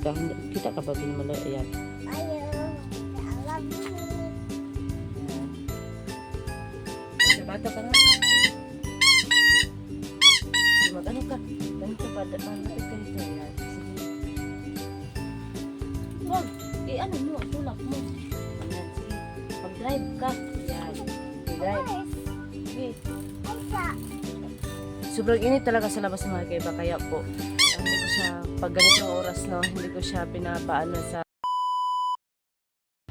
ka. Kita ka ba, Binimaloy? Ayan. Ayaw. I love you. Sabato ka nga. Mag-ano ka? Ganito pa. Malapit ka dito. Ayan. Sige. Wag. Ano mo? Tulak mo. Ayan. Sige. Mag-drive ka. Ayan. Drive. Sige. Sobrang init talaga sa labas mga kaiba. Kaya po, hindi ko siya, pag ganitong oras, no, hindi ko siya pinapaano sa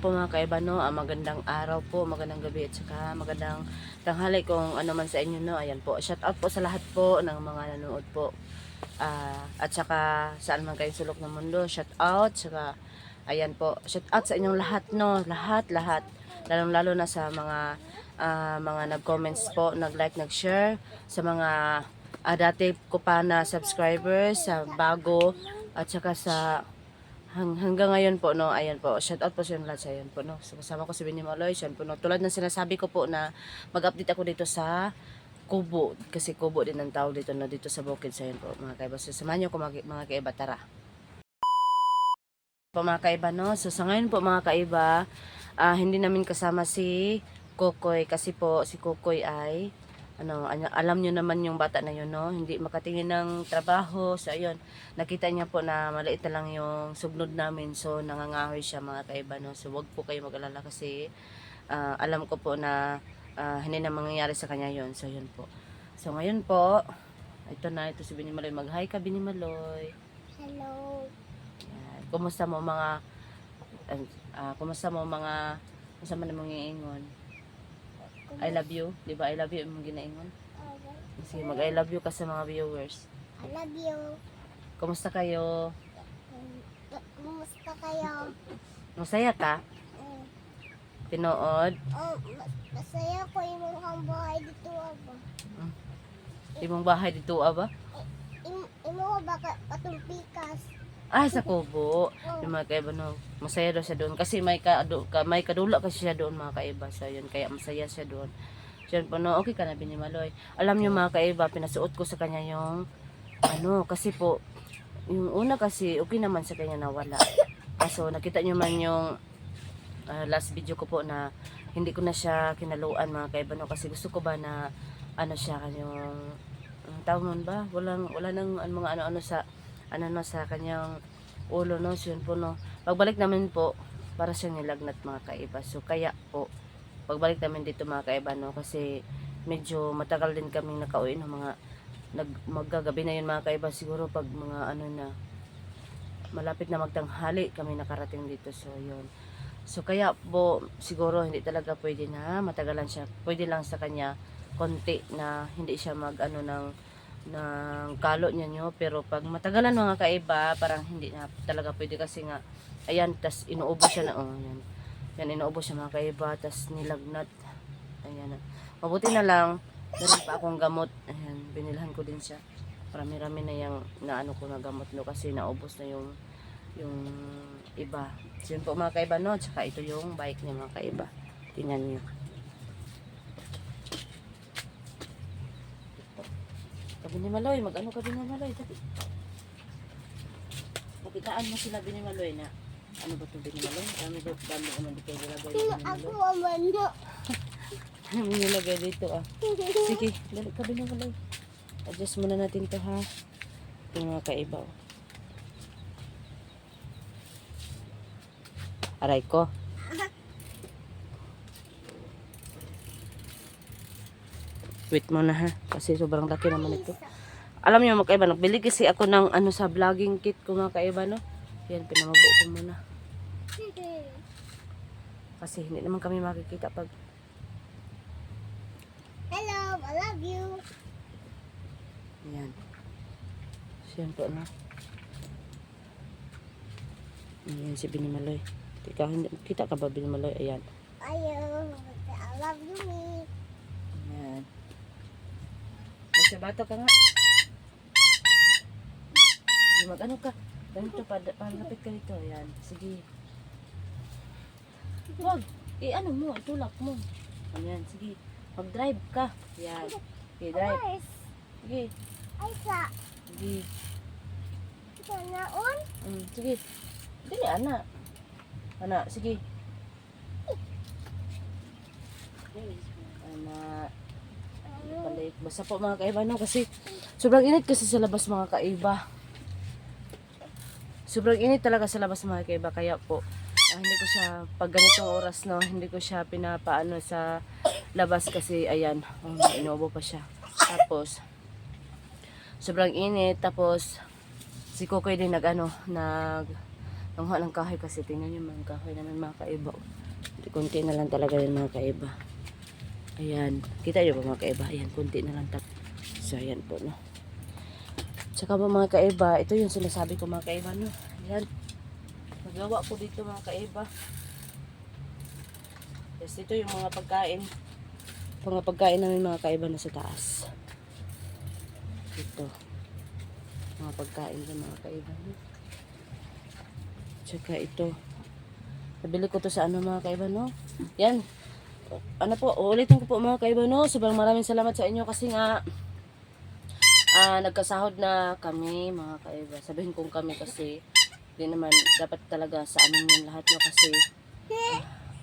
po mga kaiba, no. Magandang araw po, magandang gabi, at saka magandang tanghali kung ano man sa inyo, no. Ayan po, shout out po sa lahat po ng mga nanonood po. At saka saan man kayong sulok ng mundo, shout out. Saka ayan po, shout out sa inyong lahat, no. Lahat. Lalong-lalo na sa mga nag-comments po, nag-like, nag-share, sa mga dati ko pa na subscribers, sa bago, at saka sa hanggang ngayon po, no. Ayan po, shout out po sa inyo lahat. Sa ayan po, no. So, kasama ko si Binimaloy, siyan po, no. Tulad ng sinasabi ko po na mag-update ako dito sa Kubo, kasi Kubo din ang tawag dito, no, dito sa bukid. Sa ayan po mga kaiba, so samahan nyo ko mga kaiba, tara po mga kaiba, no. So sa ngayon po mga kaiba, hindi namin kasama si Kokoy, kasi po si Kokoy ay alam nyo naman yung bata na yun, no, hindi makatingin ng trabaho. So ayun, nakita niya po na maliit na lang yung sugnod namin, so nangangahoy siya mga kaiba, no. So wag po kayo mag-alala, kasi alam ko po na hindi na mangyayari sa kanya yun. So yun po. So ngayon po, ito si Binimaloy. Mag-hi ka, Binimaloy. Hello. Kumusta mo mga kumusta man mong iingon? I love you, di ba? I love you mong ginaingon. Sige, mag I love you ka sa mga viewers. I love you. Kumusta kayo? Kumusta kayo? Masaya ka? Tinood? Masaya ko yung mga bahay dito ba? Imong bahay dito ba? Imo ba katulpikas? Ay, sa Kubo. Yung mga kaiba, no, masaya daw siya doon. Kasi may kadula kasi siya doon mga kaiba. So, yun, kaya masaya siya doon. So, yun po, no, okay ka na, Binimaloy. Alam niyo mga kaiba, pinasuot ko sa kanya yung, kasi po, yung una kasi, okay naman sa kanya na wala. Kaso, nakita niyo man yung last video ko po na hindi ko na siya kinaluan mga kaiba, no, kasi gusto ko ba na, siya, yung, tawag nun ba? Wala nang mga sa sa kanyang ulo, no. So yun po, no, pagbalik namin po, para siyang nilagnat mga kaiba. So kaya po, pagbalik namin dito mga kaiba, no, kasi medyo matagal din kaming nakauwi ng mga maggagabi na yun mga kaiba. Siguro pag mga na malapit na magtanghali kami nakarating dito. So yun, so kaya po siguro hindi talaga pwede na matagalan siya. Pwede lang sa kanya konti na hindi siya ng kalo niya nyo. Pero pag matagalan mga kaiba, parang hindi na talaga pwede, kasi nga ayan, tas inuubo siya na yan inuubo siya mga kaiba, tas nilagnat. Ayan, mabuti na lang meron pa akong gamot. Ayan, binilhan ko din siya. Marami-rami na yung ko na gamot, no, kasi naubos na yung iba. So yun po mga kaiba, no. Tsaka ito yung bike niya mga kaiba, tingnan nyo. Binimaloy, mag-ano ka, Binimaloy? Pakitaan mo sila, Binimaloy, na ano ba ito, Binimaloy? Dami naman dito nilagay, Ako Binimaloy. amano. Ano mo nilagay dito, Sige, dali ka, Binimaloy. Adjust muna natin to, ha. Ito mga kaiba, aray ko. Wait mo na, ha, kasi sobrang laki naman ito. Alam niyo mga kaiba, nagbili kasi ako ng sa vlogging kit ko mga kaiba, no. Yan, pinamago ko muna. Kasi hindi naman kami makikita pag Hello, I love you. yan. So yan po, no. Ayan si Binimaloy. Kita ka ba, Binimaloy? Ayan. Ayaw. I love you, me. Ayan. Sabato ka nga. Mag-ano ka? Ganito pa, palapit ka dito. Ayan. Sige. Wag. Ano mo, itulak mo. Ayan, sige. Mag-drive ka. Ayan. Okay, drive. Sige. Ay, sa. Sige. Sa naon? Sige. Dili, ana. Ana, sige. Ana. Balik. Basta po mga kaiba, no? Kasi sobrang init kasi sa labas mga kaiba. Sobrang init talaga sa labas mga kaiba. Kaya po, hindi ko siya, pag ganitong oras, no, hindi ko siya pinapaano sa labas kasi, ayan, inuubo pa siya. Tapos, sobrang init. Tapos, si Kukoy din nangha ng kahoy kasi tingnan niyo mga kahoy naman mga kaiba. Kunti na lang talaga yun mga kaiba. Ayan, kita niyo ba mga kaiba? Ayan, kunti na lang so, ayan po, no. Tsaka ba mga kaiba, ito yung sinasabi ko mga kaiba, no. Ayan, magawa ko dito mga kaiba. Yes, ito yung mga pagkain namin mga kaiba na sa taas. Ito. Mga pagkain sa mga kaiba. No? Tsaka ito. Nabili ko to sa mga kaiba, no? Yan. Ano po, uulitin ko po mga kaiba, no? Sobrang maraming salamat sa inyo kasi nga nagkasahod na kami mga kaiba. Sabihin kong kami kasi di naman dapat talaga sa amin yung lahat, no? Kasi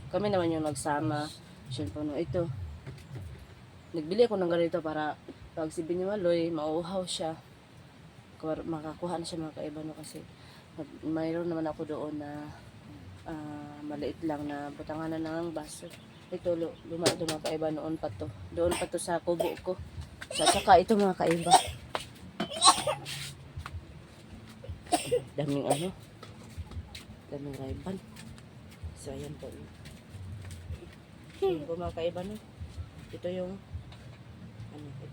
kami naman yung nagsama. Siyempre, no? Ito. Nagbili ako ng ganito para pag si Binimaloy, mauuhaw siya. Makakuha na siya mga kaiba, no? Kasi mayroon naman ako doon na maliit lang na butanganan ng baso. Ito, luma ito mga kaiba, noon pa to. Doon pa to sa kubo ko. Sa saka ito mga kaiba. Daming daming rayban. So, ayan po. Ayan po mga kaiba, no? Ito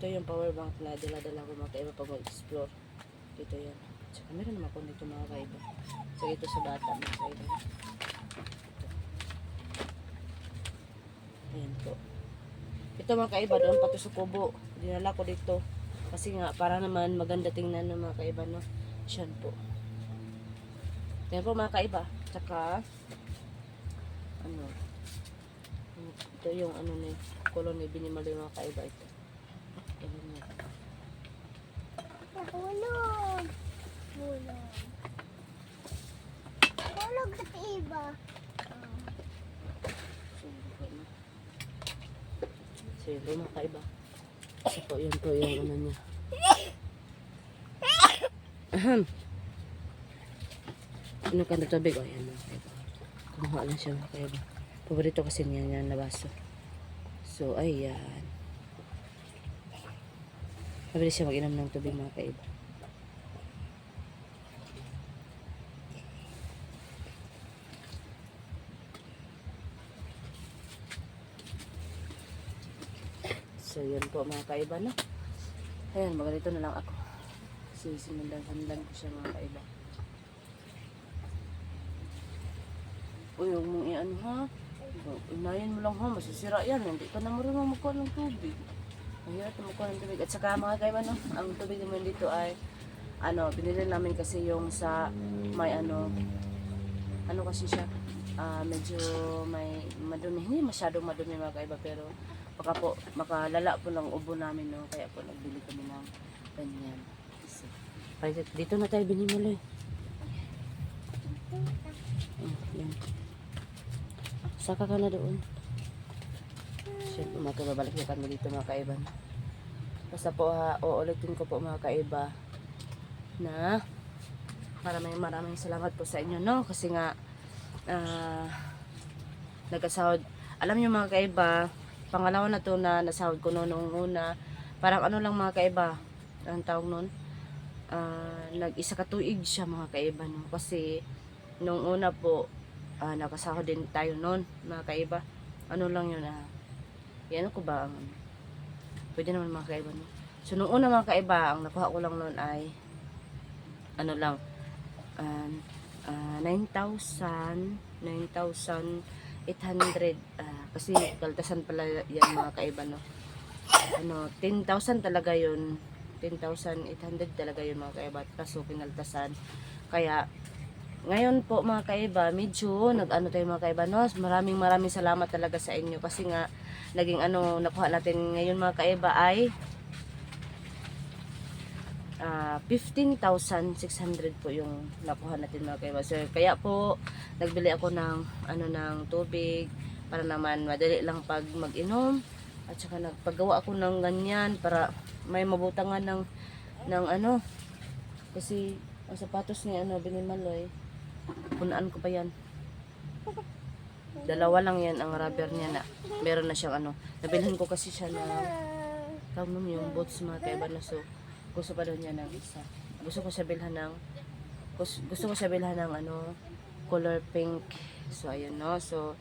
yung power bank na dala-dala ko mga kaiba pag mag-explore. Ito yan. Tsaka meron naman ako dito mga kaiba. So, ito sa bata mga kaiba. Ayan po. Ito mga kaiba, doon pa to sa kubo. Dinala ko dito. Kasi nga, para naman maganda tingnan ng mga kaiba, no? Siyan po. Ayan po mga kaiba. Tsaka, ito yung ni kolon ni Binimaloy mga kaiba ito. Ayan nga. Hulog. Hulog sa iba. So, yun mga kaiba. So po, yun po yung niya. Ano ka na tubig? O, yan mga kaiba. Kumuha lang siya mga kaiba. Paborito kasi niya yan na baso. So, ayan. Mabilis siya mag-inom ng tubig mga kaiba. So, yun po mga kaiba, no? Ayan, magalito na lang ako. Sinundan ko siya mga kaiba. Uy, huwag mong iyan ha. Unayan mo lang ha, masisira yan. Hindi ka na marunong magkuha ng tubig. Mahirap na magkuha ng tubig. At saka mga kaiba, no? Ang tubig naman dito ay binili namin kasi yung sa may kasi siya. Medyo may madumi. Hindi masyadong madumi mga kaiba, pero baka po, makalala po ng ubo namin, no? Kaya po nagbili kami ng ganyan. So, dito na tayo Binimaloy. Yan. Saka ka na doon. Siyempre, babalik na kami dito mga kaiba. Basta po uulitin ko po mga kaiba na maraming salamat po sa inyo, no? Kasi nga nagkasahod. Alam niyo mga kaiba, pangalawa na to na nasahod ko noong una. Parang lang mga kaiba, ang tawag noon, nag-isa katuig siya mga kaiba, no? Kasi noong una po, nakasahod din tayo noon mga kaiba. Lang yun, yan ko ba, pwede naman mga kaiba, no? So noong una mga kaiba, ang nakuha ko lang noon ay 9,800, kasi kaltasan pala yan mga kaiba, no? 10,000 talaga yun, 10,800 talaga yun mga kaiba, kaso kinaltasan. Kaya ngayon po mga kaiba, medyo tayo mga kaiba, no? Maraming salamat talaga sa inyo kasi nga naging nakuha natin ngayon mga kaiba ay 15,600 po yung nakuha natin mga kaiba. So, kaya po, nagbili ako ng, ng tubig, para naman madali lang pag mag-inom. At saka nagpagawa ako ng ganyan, para may mabutangan ng kasi ang sapatos ni Binimaloy, punaan ko pa yan. Dalawa lang yan ang rubber niya na. Meron na siyang nabilhan ko kasi siya na tawag mo yung boots mga kaiba na, so gusto pa daw niya ng isa. Gusto ko siya bilhan ng color pink. So ayun no. So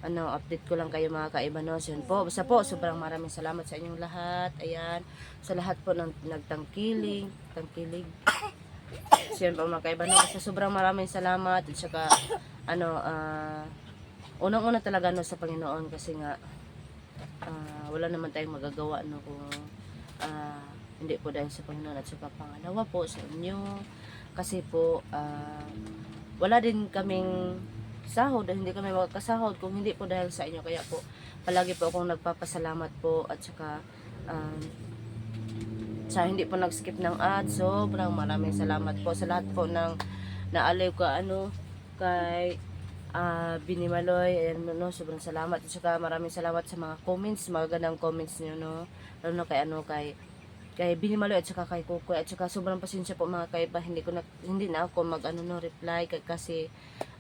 update ko lang kayo mga kaiba no. So yun po. Basta po sobrang maraming salamat sa inyong lahat. Ayan. Sa lahat po ng tangkilig. So yun po mga kaiba no. Basta sobrang maraming salamat. At saka unang-una talaga no sa Panginoon, kasi nga wala naman tayong magagawa no kung hindi po dahil sa Panginoon. At saka pangalawa po sa inyo, kasi po wala din kaming sahod, hindi kami magkasahod kung hindi po dahil sa inyo. Kaya po palagi po akong nagpapasalamat po, at saka sa hindi po nag-skip ng ads. Sobrang maraming salamat po sa lahat po ng naaliw kay Binimaloy. Ayan no, sobrang salamat. At saka maraming salamat sa mga comments, mga gandang comments niyo no, lalo na kay Binimaloy at saka kay Kukoy. At saka sobrang pasensya po mga kaiba, hindi na ako reply kasi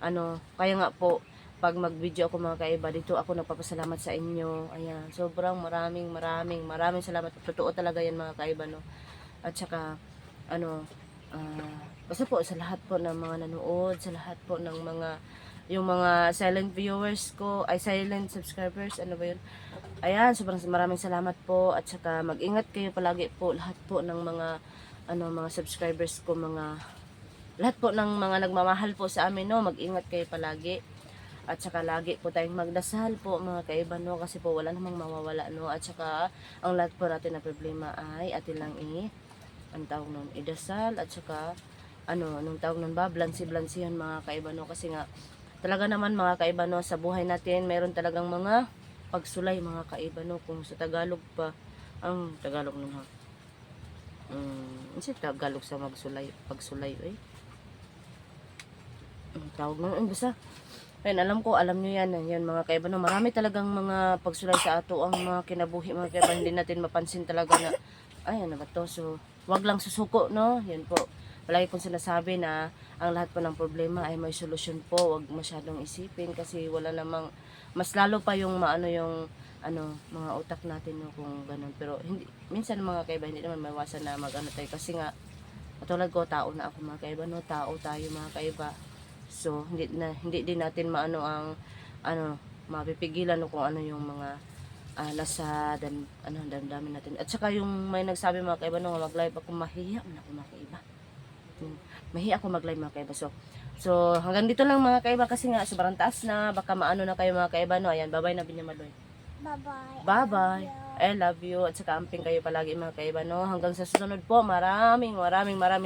kaya nga po pag mag-video ako mga kaiba, dito ako nagpapasalamat sa inyo. Ayan, sobrang maraming salamat. Totoo talaga yan mga kaiba no. At saka basta po sa lahat po ng mga nanood, sa lahat po ng yung mga silent viewers ko, ay silent subscribers, ba yun? Ayan, sobrang maraming salamat po. At saka mag-ingat kayo palagi po, lahat po ng mga mga subscribers ko, lahat po ng mga nagmamahal po sa amin no, mag-ingat kayo palagi. At saka lagi po tayong magdasal po mga kaiba no, kasi po wala namang mawawala no. At saka ang lahat po natin na problema ay atin lang ang tawag nun, idasal. At saka anong tawag nun ba, blansi-blansihan mga kaiba no, kasi nga talaga naman mga kaiba no, sa buhay natin mayroon talagang mga pagsulay mga kaiba no. Kung sa Tagalog pa, ang Tagalog nun ha, Tagalog sa pagsulay tawag nun, basta ayun, alam nyo yan mga kaiba no. Marami talagang mga pagsulay sa ato ang mga kinabuhi mga kaiba, hindi natin mapansin talaga na ay ba to. So wag lang susuko no, yan po. Palagi kong sinasabi na ang lahat po ng problema ay may solusyon po. Huwag masyadong isipin, kasi wala namang, mas lalo pa yung yung mga utak natin no, kung ganun. Pero hindi, minsan mga kaiba, hindi naman maiwasan na tayo, kasi nga katulad ko, tao na ako mga kaiba no, tao tayo mga kaiba. So hindi din natin mapipigilan no, kung yung mga nasa damdamin natin. At saka yung may nagsabi mga kaiba no, mag-live ako, mahiya na ako mga kaiba. Mahiya ako mag-live mga kaiba. So hanggang dito lang mga kaiba, kasi nga sobrang taas na, baka na kayo mga kaiba no. Ayan, bye-bye na Binimaloy. Bye-bye. I love you. At saka amping kayo palagi mga kaiba no. Hanggang sa susunod po, maraming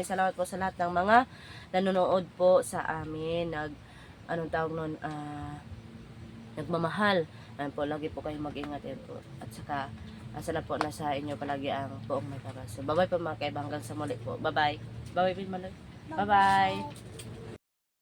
salamat po sa lahat ng mga nanonood po sa amin, nagmamahal. Ayan po, lagi po kayo mag-ingat yan po. At saka sana po nasa inyo palagi ang buong may kabas. So bye-bye po mga kaiba, hanggang sa muli po. Bye-bye. Bye-bye Binimaloy. Bye-bye.